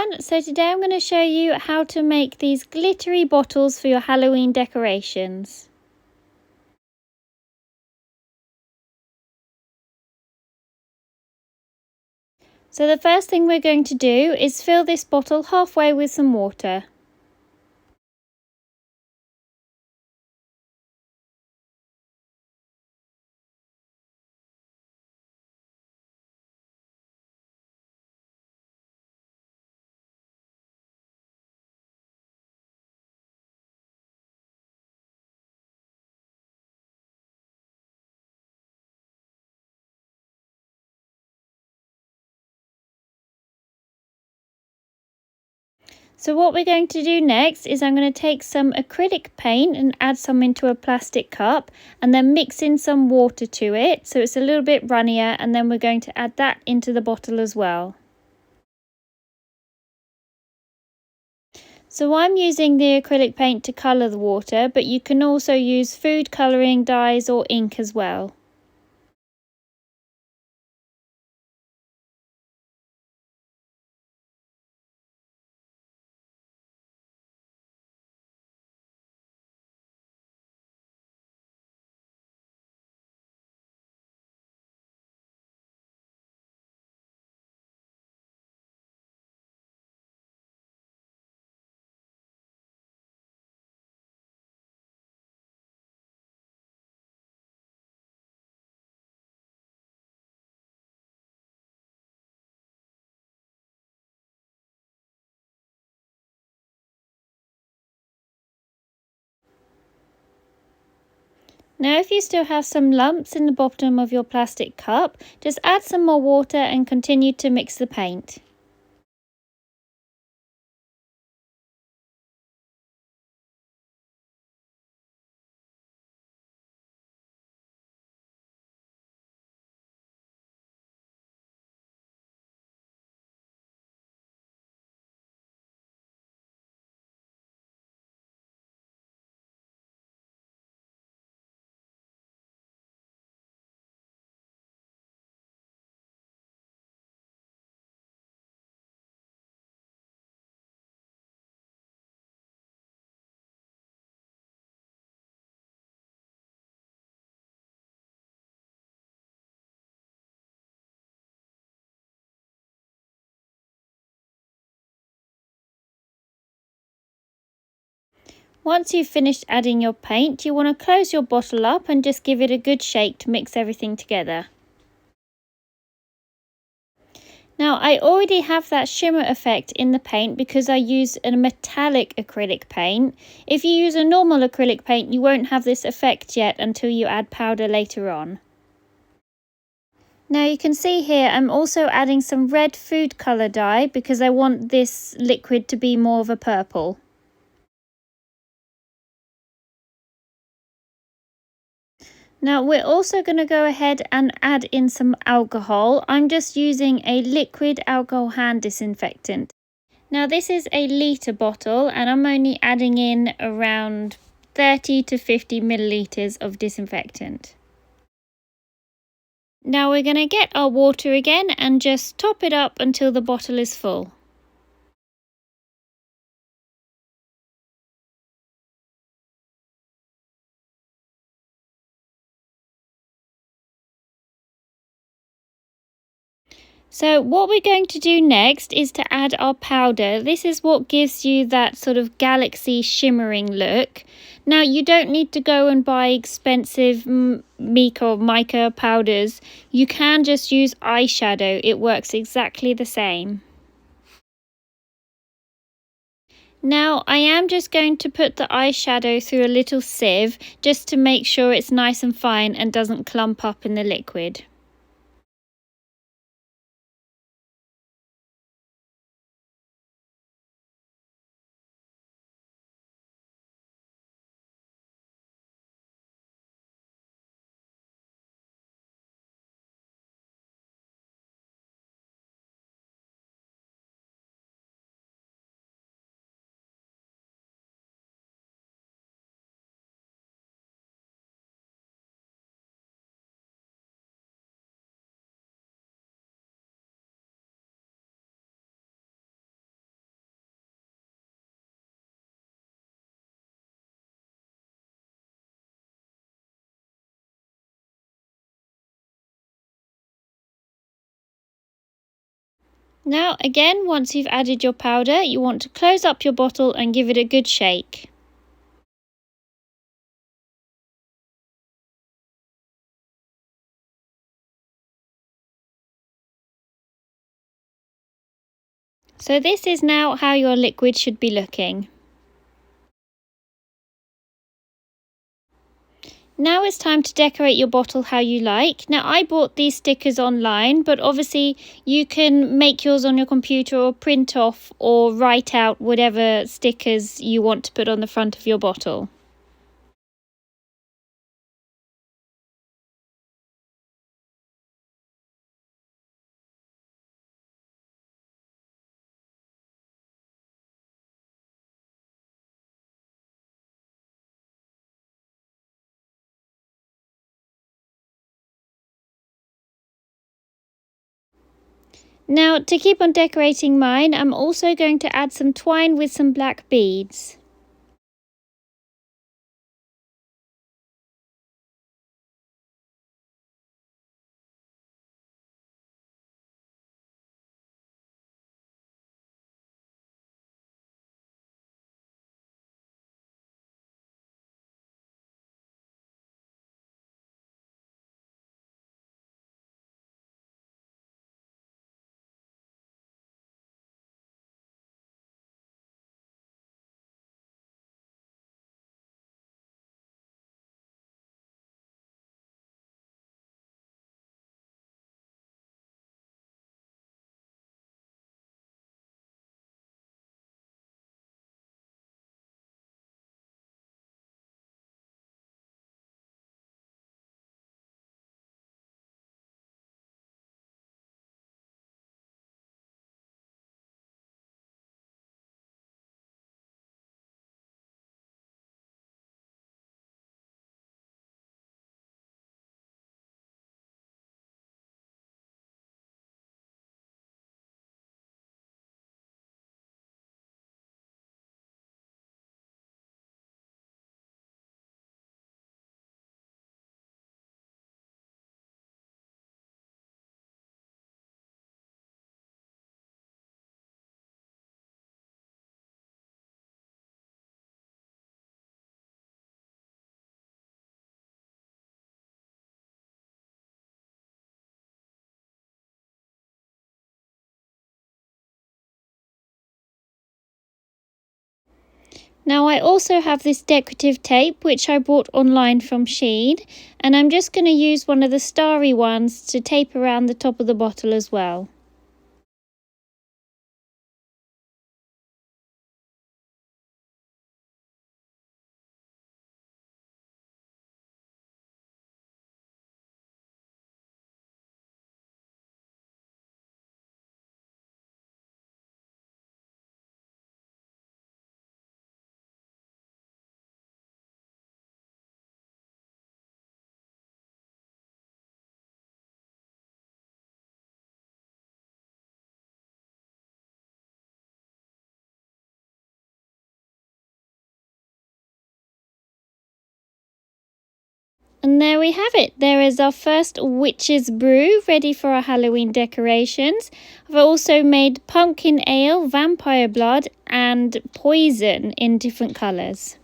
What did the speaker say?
everyone, so today I'm going to show you how to make these glittery bottles for your Halloween decorations. So the first thing we're going to do is fill this bottle halfway with some water. So what we're going to do next is I'm going to take some acrylic paint and add some into a plastic cup and then mix in some water to it so it's a little bit runnier, and then we're going to add that into the bottle as well. So I'm using the acrylic paint to colour the water, but you can also use food colouring dyes or ink as well. Now if you still have some lumps in the bottom of your plastic cup, just add some more water and continue to mix the paint. Once you've finished adding your paint, you want to close your bottle up and just give it a good shake to mix everything together. Now I already have that shimmer effect in the paint because I use a metallic acrylic paint. If you use a normal acrylic paint, you won't have this effect yet until you add powder later on. Now you can see here I'm also adding some red food colour dye because I want this liquid to be more of a purple. Now we're also going to go ahead and add in some alcohol. I'm just using a liquid alcohol hand disinfectant. Now this is a litre bottle and I'm only adding in around 30 to 50 millilitres of disinfectant. Now we're going to get our water again and just top it up until the bottle is full. So what we're going to do next is to add our powder. This is what gives you that sort of galaxy shimmering look. Now you don't need to go and buy expensive mica or mica powders. You can just use eyeshadow. It works exactly the same. Now I am just going to put the eyeshadow through a little sieve just to make sure it's nice and fine and doesn't clump up in the liquid. Now again, once you've added your powder, you want to close up your bottle and give it a good shake. So this is now how your liquid should be looking. Now it's time to decorate your bottle how you like. Now I bought these stickers online, but obviously you can make yours on your computer or print off or write out whatever stickers you want to put on the front of your bottle. Now to keep on decorating mine, I'm also going to add some twine with some black beads. Now I also have this decorative tape which I bought online from Shein, and I'm just going to use one of the starry ones to tape around the top of the bottle as well. And there we have it. There is our first witch's brew ready for our Halloween decorations. I've also made pumpkin ale, vampire blood and poison in different colours.